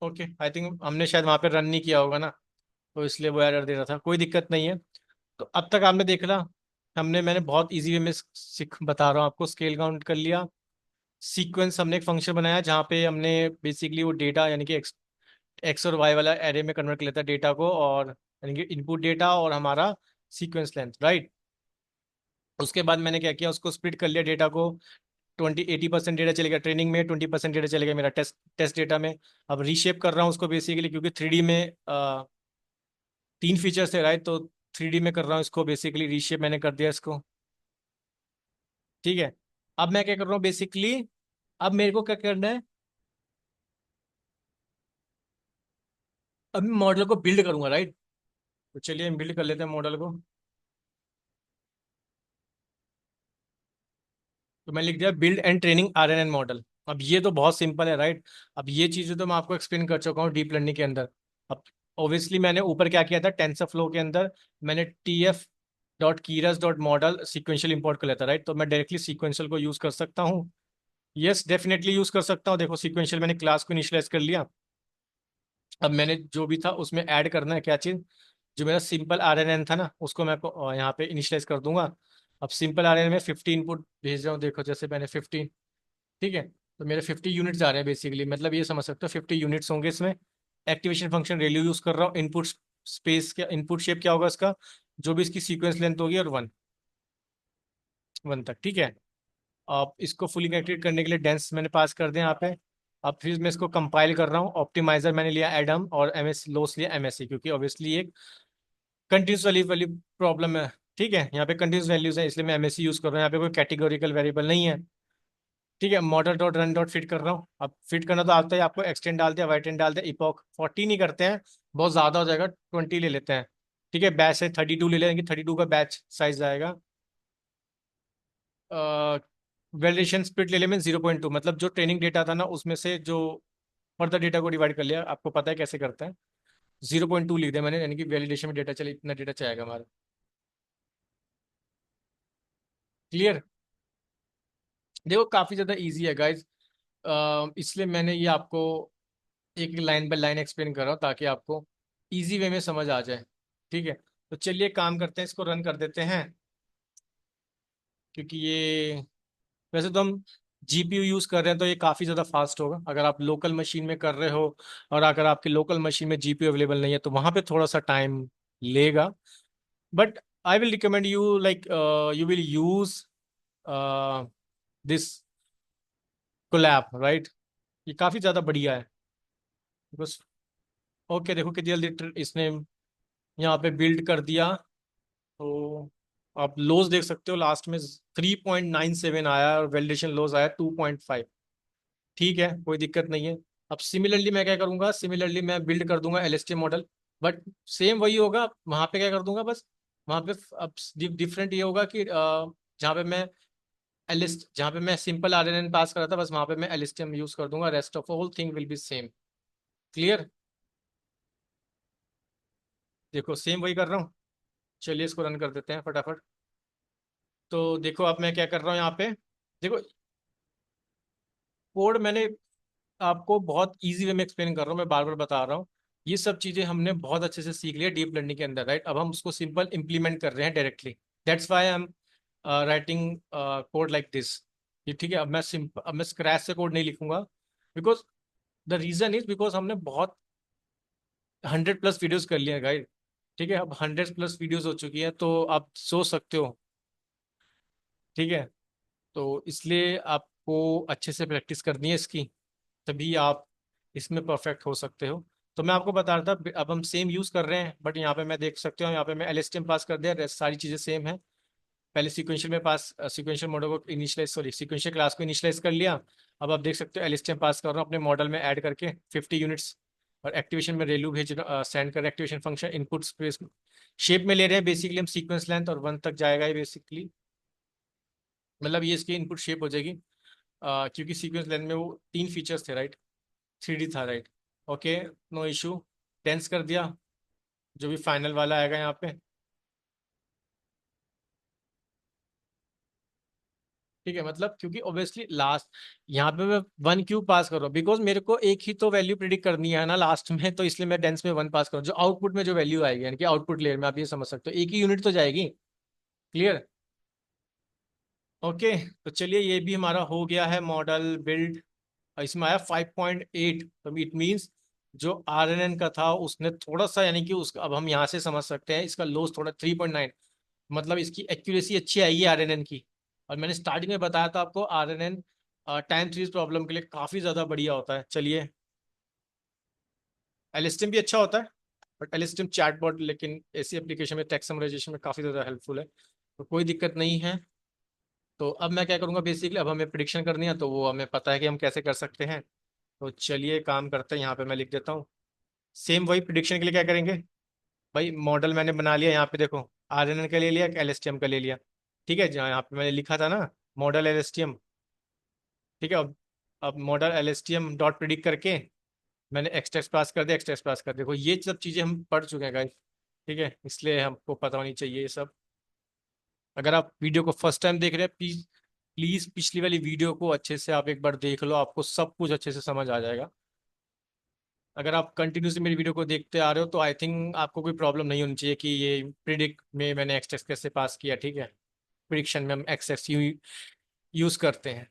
S1: ओके, आई थिंक हमने शायद वहाँ पे रन नहीं किया होगा ना, तो इसलिए वो एरर दे रहा था, कोई दिक्कत नहीं है। तो अब तक आपने देखा, मैंने बहुत इजी वे में सीख बता रहा हूँ आपको, स्केल काउंट कर लिया, सीक्वेंस हमने एक फंक्शन बनाया जहाँ पे हमने बेसिकली वो डेटा, यानी कि एक्स और वाई वाला एरे में कन्वर्ट कर लेता है डेटा को, और यानी कि इनपुट डेटा और हमारा सीक्वेंस लेंथ, राइट। उसके बाद मैंने क्या किया, उसको स्प्लिट कर लिया डेटा को। 80% डेटा चलेगा ट्रेनिंग में, 20% डेटा चलेगा मेरा टेस्ट टेस्ट डेटा में। अब रीशेप कर रहा हूँ उसको बेसिकली, क्योंकि 3D में तीन फीचर्स है, राइट। तो 3D में कर रहा हूँ इसको बेसिकली, रीशेप मैंने कर दिया इसको। ठीक है। अब मैं क्या कर रहा हूँ बेसिकली, अब मेरे को क्या करना है, अब मॉडल को बिल्ड करूंगा, राइट। तो चलिए हम बिल्ड कर लेते हैं मॉडल को। तो मैं लिख दिया build and training RNN model. अब ये तो बहुत सिंपल है, राइट। अब ये चीजें तो मैं आपको एक्सप्लेन कर चुका हूँ डीप लर्निंग के अंदर। अब ऑब्वियसली मैंने ऊपर क्या किया था, टेंसर फ्लो के अंदर मैंने TF.keras.model सीक्वेंशियल इंपोर्ट कर लेता, राइट। तो मैं डायरेक्टली सीक्वेंशियल को यूज कर सकता हूँ। यस, डेफिनेटली यूज कर सकता हूँ। देखो सीक्वेंशियल मैंने क्लास को इनिशियलाइज कर लिया। अब मैंने जो भी था उसमें ऐड करना है क्या चीज, जो मेरा सिंपल RNN था ना, उसको मैं यहाँ पे इनिशियलाइज कर दूंगा। अब सिंपल RNN में 50 इनपुट भेज रहा हूँ, देखो जैसे मैंने 50। ठीक है। तो मेरे 50 यूनिट्स आ रहे हैं बेसिकली, मतलब ये समझ सकते हो 50 यूनिट्स होंगे इसमें। एक्टिवेशन फंक्शन रेलू यूज कर रहा हूँ। इनपुट स्पेस क्या, इनपुट शेप क्या होगा इसका, जो भी इसकी सीक्वेंस लेंथ होगी, और वन, वन तक, ठीक है। अब इसको फुली कनेक्टेड करने के लिए डेंस मैंने पास कर दिया यहाँ पे। अब फिर मैं इसको कंपाइल कर रहा हूँ। ऑप्टिमाइजर मैंने लिया एडम, और MS लोस लिया MSE, क्योंकि ऑब्वियसली एक कंटिन्यूस वैल्यू वाली प्रॉब्लम है। ठीक है, यहाँ पे कंटिन्यूस वैल्यूज है, इसलिए मैं MSE यूज कर रहा हूँ। यहाँ पे कोई कैटेगोरिकल वेरिएबल नहीं है। ठीक है, model dot run dot fit कर रहा हूँ। अब फिट करना तो आता है आपको, एक्सटेंड डाल दिया, वाइट एंड डाल दिया, इपॉक 40 नहीं करते हैं, बहुत ज्यादा हो जाएगा, 20 ले लेते हैं। ठीक है, बैच है 32 ले लेंगे, 32 का बैच साइज आएगा। वैलिडेशन स्प्लिट ले ले में 0.2, मतलब जो ट्रेनिंग डेटा था ना उसमें से जो फर्दर डेटा को डिवाइड कर लिया, आपको पता है कैसे करते हैं। 0.2 लिख दिया मैंने, यानी कि वैलिडेशन में डेटा चले, इतना डेटा चाहेगा हमारा। क्लियर। देखो काफी ज्यादा इजी है गाइज, इसलिए मैंने ये आपको एक लाइन बाय लाइन एक्सप्लेन कर रहा हूँ, ताकि आपको इजी वे में समझ आ जाए। ठीक है। तो चलिए काम करते हैं, इसको रन कर देते हैं। क्योंकि ये, वैसे तो हम GPU यूज कर रहे हैं, तो ये काफी ज्यादा फास्ट होगा। अगर आप लोकल मशीन में कर रहे हो, और अगर आपकी लोकल मशीन में GPU अवेलेबल नहीं है, तो वहां पे थोड़ा सा टाइम लेगा। But I will recommend you, like you will use this Colab, right. ये काफी ज्यादा बढ़िया है। बस, ओके, देखो कितनी जल्दी इसने यहाँ पे बिल्ड कर दिया। तो आप लोज देख सकते हो, लास्ट में 3.97 आया, और वैलिडेशन लोज आया 2.5। ठीक है, कोई दिक्कत नहीं है। अब सिमिलरली मैं क्या करूंगा, सिमिलरली मैं बिल्ड कर दूंगा LSTM मॉडल। बट सेम वही होगा, वहां पे क्या कर दूंगा बस, वहां पे अब डिफरेंट ये होगा कि जहाँ पे मैं जहाँ पे मैं सिंपल RNN पास कर रहा था, बस वहां पे मैं LSTM यूज कर दूंगा, rest of all thing will be same. Clear. देखो सेम वही कर रहा हूँ। चलिए इसको रन कर देते हैं फटाफट। तो देखो अब मैं क्या कर रहा हूँ यहाँ पे, देखो कोड मैंने आपको बहुत इजी वे में एक्सप्लेन कर रहा हूँ, मैं बार बार बता रहा हूँ। ये सब चीजें हमने बहुत अच्छे से सीख लिया डीप लर्निंग के अंदर, राइट। अब हम उसको सिंपल इंप्लीमेंट कर रहे हैं directly. That's why I am writing code like this. ये ठीक है, अब मैं स्क्रैच से कोड नहीं लिखूंगा, because the reason is because हमने बहुत 100+ वीडियोस कर लिए हैं गाइड। ठीक है, अब 100+ वीडियोस हो चुकी है, तो आप सोच सकते हो। ठीक है, तो इसलिए आपको अच्छे से प्रैक्टिस करनी है इसकी, तभी आप इसमें परफेक्ट हो सकते हो। तो मैं आपको बता रहा था, अब हम सेम यूज कर रहे हैं, बट यहाँ पे मैं देख सकते हो, यहाँ पे मैं LSTM पास कर दिया, rest सारी चीजें सेम है। पहले सीक्वेंशियल में पास, सीक्वेंशियल मॉडल को इनिशियलाइज, सॉरी सीक्वेंशियल क्लास को इनिशियलाइज कर लिया। अब आप देख सकते हो LSTM पास कर रहा हूँ अपने मॉडल में ऐड करके 50 यूनिट्स। और एक्टिवेशन में रेलू भेज सेंड कर, activation function input space shape में ले रहे हैं बेसिकली हम, सीक्वेंस लेंथ और वन तक जाएगा ये बेसिकली, मतलब ये इसकी इनपुट शेप हो जाएगी। क्योंकि सीक्वेंस लेंथ में वो तीन फीचर्स थे, राइट। 3D था, राइट। Okay, no issue. टेंस कर दिया, जो भी फाइनल वाला आएगा यहाँ पे। ठीक है, मतलब क्योंकि ऑब्वियसली लास्ट, यहाँ पे मैं वन क्यू पास कर रहा हूँ, बिकॉज मेरे को एक ही तो वैल्यू प्रिडिक्ट करनी है ना लास्ट में, तो इसलिए मैं डेंस में वन पास करूँ, जो आउटपुट में जो वैल्यू आएगी, यानी कि आउटपुट लेयर में आप ये समझ सकते हो, एक ही यूनिट तो जाएगी। क्लियर। ओके, तो चलिए ये भी हमारा हो गया है मॉडल बिल्ड। इसमें आया 5.8, तो इट मीन्स जो RNN का था उसने थोड़ा सा, यानी कि उसका अब हम यहाँ से समझ सकते हैं इसका लॉस थोड़ा 3.9, मतलब इसकी एक्यूरेसी अच्छी आएगी RNN की। और मैंने स्टार्टिंग में बताया था आपको RNN टाइम सीरीज प्रॉब्लम के लिए काफ़ी ज़्यादा बढ़िया होता है। चलिए, LSTM भी अच्छा होता है, बट LSTM चैटबॉट, लेकिन ऐसी एप्लीकेशन में टेक्स्ट समराइजेशन में काफ़ी ज़्यादा हेल्पफुल है, तो कोई दिक्कत नहीं है। तो अब मैं क्या करूँगा, बेसिकली अब हमें प्रिडिक्शन करनी है, तो वो हमें पता है कि हम कैसे कर सकते हैं। तो चलिए काम करते हैं, यहाँ पे मैं लिख देता हूँ। सेम वही प्रिडिक्शन के लिए क्या करेंगे, भाई मॉडल मैंने बना लिया, यहाँ पे देखो RNN का ले लिया, LSTM का ले लिया। ठीक है, जहाँ यहाँ पे मैंने लिखा था ना मॉडल LSTM। ठीक है, अब मॉडल LSTM डॉट प्रिडिक्ट करके मैंने एक्सटेक्स पास कर दिया, एक्सटेक्स पास कर, देखो ये सब चीज़ें हम पढ़ चुके हैं गाइस। ठीक है, इसलिए हमको पता होनी चाहिए ये सब। अगर आप वीडियो को फर्स्ट टाइम देख रहे हैं, प्लीज प्लीज पिछली वाली वीडियो को अच्छे से आप एक बार देख लो, आपको सब कुछ अच्छे से समझ आ जाएगा। अगर आप कंटिन्यूसली मेरी वीडियो को देखते आ रहे हो तो आई थिंक आपको कोई प्रॉब्लम नहीं होनी चाहिए कि ये प्रिडिक्ट में मैंने एक्सेस कैसे पास किया। ठीक है, प्रिडिक्शन में हम एक्सेस यूज करते हैं।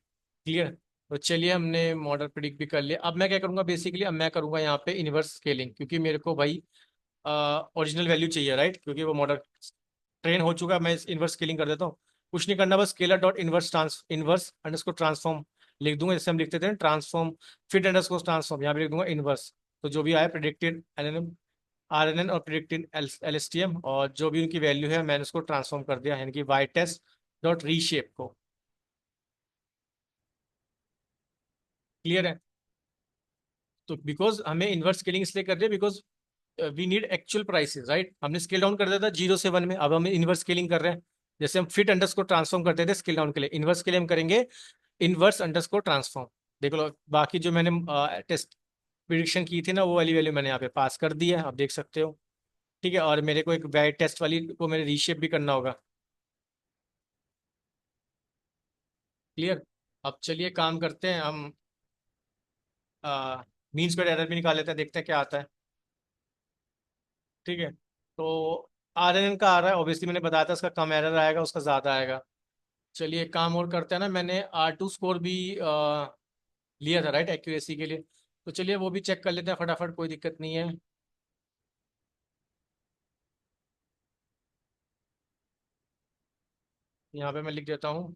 S1: क्लियर। तो चलिए, हमने मॉडल प्रिडिक्ट भी कर लिया। अब मैं क्या करूंगा, बेसिकली अब मैं करूंगा यहाँ पे इनवर्स स्केलिंग, क्योंकि मेरे को भाई ओरिजिनल वैल्यू चाहिए, राइट, क्योंकि वो मॉडल ट्रेन हो चुका है। मैं इनवर्स स्केलिंग कर देता हूँ, कुछ नहीं करना, बस scaler dot inverse underscore transform लिख दूंगा, जैसे हम लिखते थे ट्रांसफॉर्म फिट अंडरस्कोर ट्रांसफॉर्म, यहाँ पे लिख दूंगा इनवर्स। तो जो भी आया प्रिडिक्टेड RNN और प्रिडिक्टेड LSTM, और जो भी उनकी वैल्यू है मैंने उसको ट्रांसफॉर्म कर दिया, यानी कि वाई टेस्ट डॉट रीशेप को। क्लियर है। तो बिकॉज हमें इनवर्स स्केलिंग इसलिए कर रहे हैं, because we need actual prices, right. हमने स्केल डाउन कर दिया था 0 से 1 में, अब हम इनवर्स स्केलिंग कर रहे हैं। जैसे हम फिट अंडरस्कोर ट्रांसफॉर्म करते थे स्केल डाउन के लिए, इनवर्स के लिए हम करेंगे इनवर्स अंडरस्कोर ट्रांसफॉर्म। देख लो, बाकी जो मैंने टेस्ट प्रिडिक्शन की थी ना, वो वाली वैल्यू मैंने यहाँ पे पास कर दी है, आप देख सकते हो। ठीक है, और मेरे को एक वाइड टेस्ट वाली को मेरे रीशेप भी करना होगा। क्लियर। अब चलिए काम करते हैं हम, मीन स्क्वायर एरर भी निकाल लेते हैं, देखते हैं क्या आता है। ठीक है, तो RNN का आ रहा है, ऑब्वियसली मैंने बताया था इसका कम एरर आएगा, उसका ज़्यादा आएगा। चलिए एक काम और करते हैं ना, मैंने R2 स्कोर भी लिया था, राइट, एक्यूरेसी के लिए। तो चलिए वो भी चेक कर लेते हैं फटाफट, कोई दिक्कत नहीं है। यहाँ पे मैं लिख देता हूँ।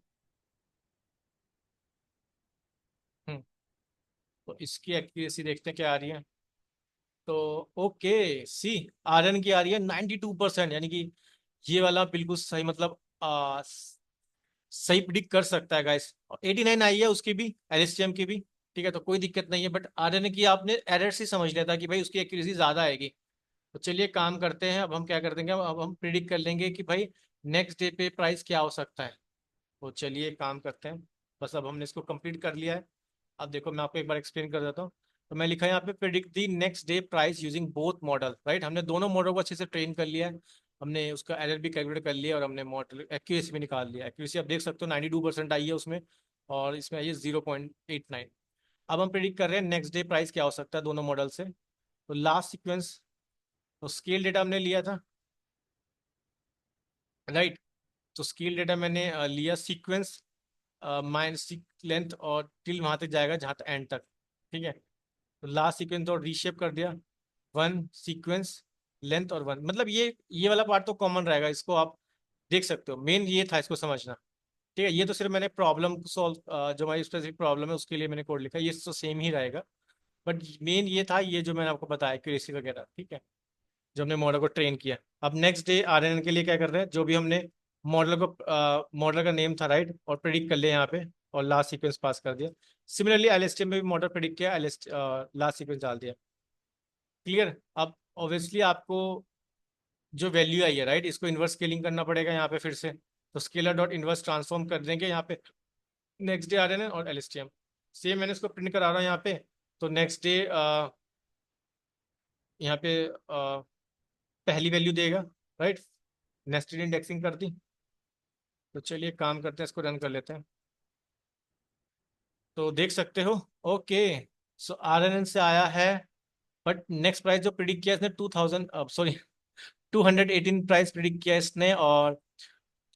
S1: हम्म, तो इसकी एक्यूरेसी देखते हैं क्या आ रही है। तो ओके, सी RN की आ रही है 92%, यानी कि ये वाला बिल्कुल सही, मतलब सही प्रिडिक्ट कर सकता है गाइस। 89 आई है उसकी भी, LSTM की भी। ठीक है, तो कोई दिक्कत नहीं है, बट RN की आपने एरर से समझ लिया था कि भाई उसकी एक्यूरेसी ज़्यादा आएगी। तो चलिए काम करते हैं, अब हम क्या कर देंगे, अब हम प्रिडिक्ट कर लेंगे कि भाई नेक्स्ट डे पे प्राइस क्या हो सकता है। तो चलिए काम करते हैं, बस अब हमने इसको कंप्लीट कर लिया है। अब देखो मैं आपको एक बार एक्सप्लेन कर देता हूँ। तो मैं लिखा है यहाँ पे प्रिडिक्ट दी next day price using both model, right. हमने दोनों मॉडल को अच्छे से ट्रेन कर लिया है, हमने उसका एरर भी कैलकुलेट कर लिया, और हमने मॉडल एक्यूरेसी भी निकाल लिया। एक्यूरेसी आप देख सकते हो 92% आई है उसमें, और इसमें आई है 0.89। अब हम प्रिडिक्ट कर रहे हैं नेक्स्ट डे प्राइस क्या हो सकता है दोनों मॉडल से। तो लास्ट सीक्वेंस, तो स्केल डेटा हमने लिया था, राइट। तो स्केल डेटा मैंने लिया सीक्वेंस माइनस लेंथ, और टिल वहां तक जाएगा जहां तक एंड तक। ठीक है, तो लास्ट सीक्वेंस और रीशेप कर दिया, 1 सीक्वेंस लेंथ और 1, मतलब ये वाला पार्ट तो कॉमन रहेगा, इसको आप देख सकते हो, मेन ये था इसको समझना। ठीक है, ये तो सिर्फ मैंने प्रॉब्लम सॉल्व, जो हमारी स्पेसिफिक प्रॉब्लम है उसके लिए मैंने कोड लिखा, ये तो सेम ही रहेगा। बट मेन ये था, ये जो मैंने आपको बताया एक्यूरेसी वगैरह, ठीक है, जो हमने मॉडल को ट्रेन किया। अब नेक्स्ट डे RNN के लिए क्या कर रहे हैं, जो भी हमने मॉडल का नेम था, राइट, और प्रेडिक्ट कर लिया यहाँ पे, और लास्ट सीक्वेंस पास कर दिया। सिमिलरली LSTM में भी मॉडल प्रेडिक्ट किया, लास्ट सीक्वेंस डाल दिया। क्लियर। अब ऑब्वियसली आपको जो वैल्यू आई है, राइट, इसको इन्वर्स स्केलिंग करना पड़ेगा यहाँ पे फिर से। तो स्केलर डॉट इन्वर्स ट्रांसफॉर्म कर देंगे यहाँ पे नेक्स्ट डे RNN और LSTM। सेम मैंने इसको प्रिंट करा रहा हूँ यहाँ पे। तो नेक्स्ट डे यहाँ पे पहली वैल्यू देगा, राइट, नेस्टेड इंडेक्सिंग कर दी। तो चलिए काम करते हैं, इसको रन कर लेते हैं। तो देख सकते हो, ओके, सो RNN से आया है, बट नेक्स्ट प्राइस जो प्रिडिक्ट किया इसने 2000, सॉरी 218 प्राइस प्रिडिक्ट किया इसने, और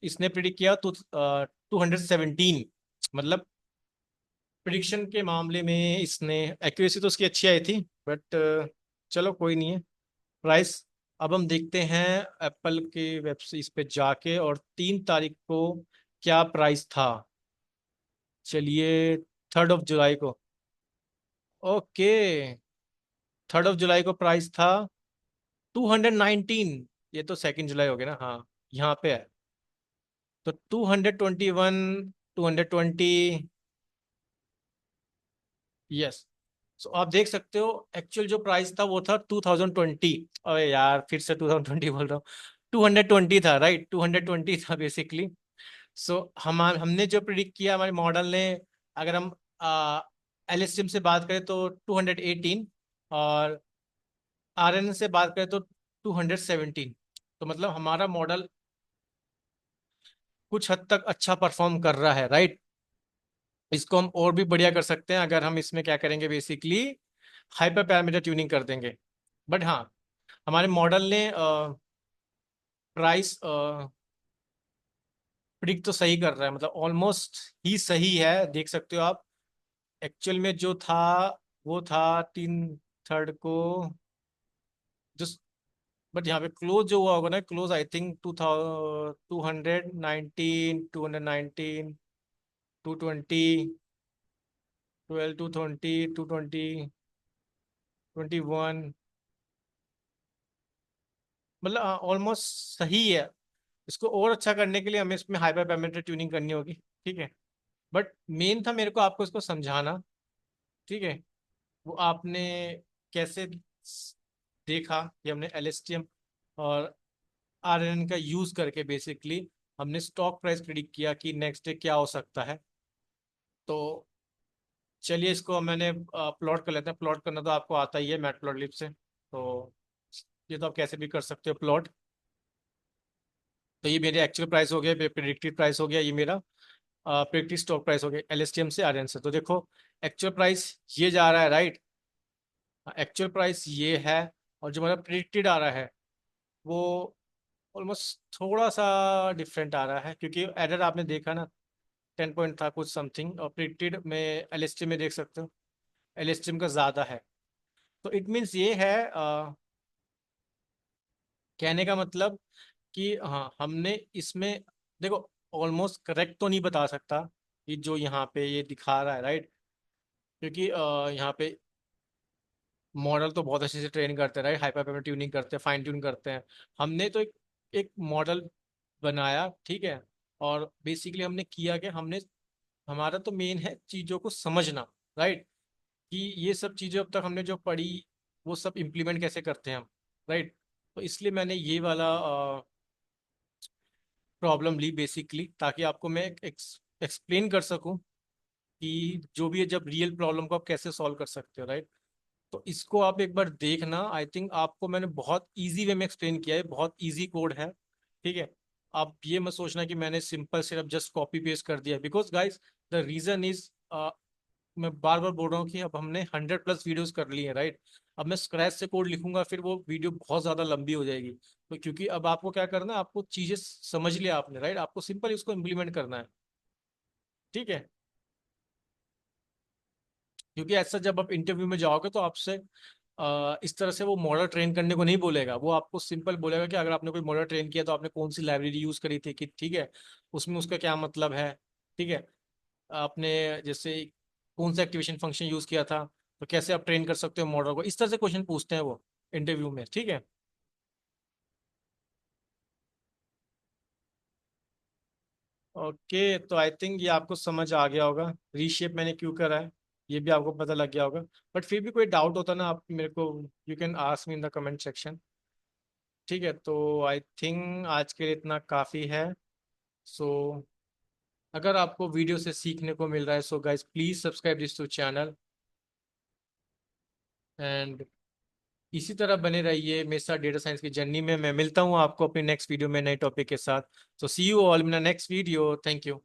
S1: इसने प्रिडिक्ट किया तो 217, मतलब प्रिडिक्शन के मामले में इसने एक्यूरेसी तो उसकी अच्छी आई थी, बट चलो कोई नहीं है। प्राइस अब हम देखते हैं एप्पल के वेबसाइट इस पे जाके, और 3 तारीख को क्या प्राइस था। चलिए, 3 जुलाई को। ओके, 3 जुलाई को प्राइस था 219। ये तो 2 जुलाई हो गया ना, हाँ यहाँ पे है। तो 221, 220। यस। सो आप देख सकते हो एक्चुअल जो प्राइस था वो था 2020। अरे यार, फिर से 2020 बोल रहा हूँ। 220 था, राइट, 220 था बेसिकली। सो हमने जो प्रिडिक्ट किया हमारे मॉडल ने, अगर हम एलएसटीएम से बात करें तो 218, और आरएन से बात करें तो 217। तो मतलब हमारा मॉडल कुछ हद तक अच्छा परफॉर्म कर रहा है, राइट। इसको हम और भी बढ़िया कर सकते हैं अगर हम इसमें क्या करेंगे, बेसिकली हाइपर पैरामीटर ट्यूनिंग कर देंगे। बट हाँ, हमारे मॉडल ने प्राइस प्रिडिक्ट तो सही कर रहा है, मतलब ऑलमोस्ट ही सही है, देख सकते हो आप। एक्चुअल में जो था वो था 3 3 को जो, बट यहाँ पे क्लोज जो हुआ होगा ना, क्लोज आई थिंक 219, 219, 220, 12, 220, 220, 21, मतलब ऑलमोस्ट सही है। इसको और अच्छा करने के लिए हमें इसमें हाइपर पैरामीटर ट्यूनिंग करनी होगी, ठीक है। बट मेन था मेरे को आपको इसको समझाना, ठीक है। वो आपने कैसे देखा कि हमने एलएसटीएम और आरएनएन का यूज करके बेसिकली हमने स्टॉक प्राइस प्रिडिक्ट किया कि नेक्स्ट डे क्या हो सकता है। तो चलिए, इसको मैंने प्लॉट कर लेते हैं। प्लॉट करना तो आपको आता ही है मैटप्लॉटलिब से, तो ये तो आप कैसे भी कर सकते हो प्लॉट। तो ये मेरे एक्चुअल प्राइस हो गया, प्रिडिक्टेड प्राइस हो गया, ये मेरा प्रिडिक्टेड स्टॉक प्राइस हो गया एलएसटीएम से आरएन से। तो देखो, एक्चुअल प्राइस ये जा रहा है, राइट। एक्चुअल प्राइस ये है, और जो मेरा प्रिडिक्टेड आ रहा है वो ऑलमोस्ट थोड़ा सा डिफरेंट आ रहा है, क्योंकि एरर आपने देखा ना, 10 पॉइंट था कुछ समथिंग, और प्रिडिक्टेड में एलएसटीएम में देख सकते हो एलएसटीएम का ज़्यादा है। तो इट मीन्स ये है, कहने का मतलब कि हाँ, हमने इसमें, देखो, ऑलमोस्ट करेक्ट तो नहीं बता सकता कि जो यहाँ पे ये दिखा रहा है, राइट। क्योंकि यहाँ पे मॉडल तो बहुत अच्छे से ट्रेन करते हैं, राइट, हाइपर पैरामीटर ट्यूनिंग करते हैं, फाइन ट्यून करते हैं। हमने तो एक मॉडल बनाया, ठीक है। और बेसिकली हमने किया कि हमने, हमारा तो मेन है चीज़ों को समझना, राइट, कि ये सब चीज़ें अब तक हमने जो पढ़ी वो सब इम्प्लीमेंट कैसे करते हैं हम, राइट। तो इसलिए मैंने ये वाला प्रॉब्लम ली बेसिकली, ताकि आपको मैं एक्सप्लेन कर सकूं कि जो भी है, जब रियल प्रॉब्लम को आप कैसे सॉल्व कर सकते हो, राइट। तो इसको आप एक बार देखना, आई थिंक आपको मैंने बहुत इजी वे में एक्सप्लेन किया है, बहुत इजी कोड है, ठीक है। आप ये मत सोचना कि मैंने सिंपल सिर्फ जस्ट कॉपी पेस्ट कर दिया, because guys the reason is, मैं बार बार बोल रहा हूँ कि अब हमने 100+ वीडियोस कर ली हैं, राइट। अब मैं स्क्रैच से कोड लिखूंगा फिर वो वीडियो बहुत ज़्यादा लंबी हो जाएगी। तो क्योंकि अब आपको क्या करना है, आपको चीज़ें समझ लिया आपने, राइट, आपको सिंपल उसको इम्प्लीमेंट करना है, ठीक है। क्योंकि ऐसा जब आप इंटरव्यू में जाओगे तो आपसे इस तरह से वो मॉडल ट्रेन करने को नहीं बोलेगा। वो आपको सिंपल बोलेगा कि अगर आपने कोई मॉडल ट्रेन किया तो आपने कौन सी लाइब्रेरी यूज़ करी थी, कि ठीक है, उसमें उसका क्या मतलब है, ठीक है। आपने जैसे कौन सा एक्टिवेशन फंक्शन यूज़ किया था, तो कैसे आप ट्रेन कर सकते हो मॉडल को, इस तरह से क्वेश्चन पूछते हैं वो इंटरव्यू में, ठीक है। ओके, तो आई थिंक ये आपको समझ आ गया होगा, रीशेप मैंने क्यों करा है, ये भी आपको पता लग गया होगा। बट फिर भी कोई डाउट होता ना, आप मेरे को, you can ask me in the comment section, ठीक है। तो आई थिंक आज के लिए इतना काफ़ी है। सो अगर आपको वीडियो से सीखने को मिल रहा है, so guys please subscribe this to channel, and इसी तरह बने रहिए मेरे साथ डेटा साइंस की जर्नी में। मैं मिलता हूँ आपको अपनी नेक्स्ट वीडियो में नए टॉपिक के साथ। So see you all in the next video, thank you.